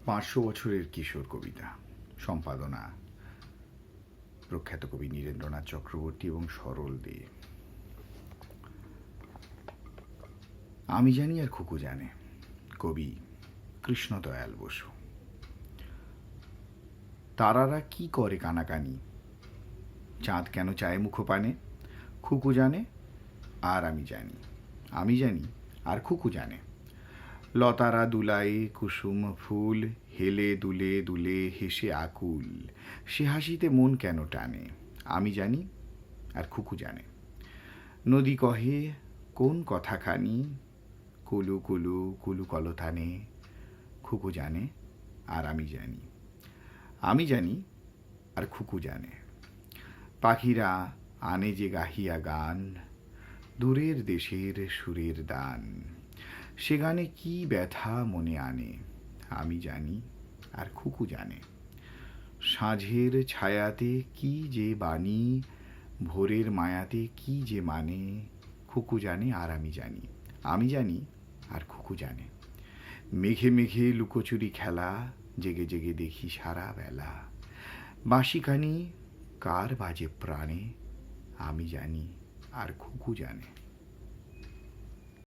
500 বছরের কিশোর কবিতা, সম্পাদনা প্রখ্যাত কবি নীরেন্দ্রনাথ চক্রবর্তী এবং সরল দে। আমি জানি আর খুকু জানে, কবি কৃষ্ণদয়াল বসু। তারারা কি করে কানাকানি, চাঁদ কেন চায় মুখপানে, খুকু জানে আর আমি জানি। আমি জানি আর খুকু জানে। লতারা দুলায়ে কুসুম ফুল, হেলে দুলে দুলে হেসে আকুল, সে হাসিতে মন কেন টানে, আমি জানি আর খুকু জানে। নদী কহে কোন কথাখানি, কুলু কুলু কুলু কলতানে, খুকু জানে আর আমি জানি। আমি জানি আর খুকু জানে। পাখিরা আনে যে গাহিয়া গান, দূরের দেশের সুরের দান, সে গানে কি ব্যথা মনে আনে, আমি জানি আর খুকু জানে। সাঁঝের ছায়াতে কি যে বাণী, ভোরের মায়াতে কি যে মানে, খুকু জানে আর আমি জানি। আমি জানি আর খুকু জানে। মেঘে মেঘে লুকোচুরি খেলা, জেগে জেগে দেখি সারা বেলা, বাঁশিখানি কার বাজে প্রাণে, আমি জানি আর খুকু জানে।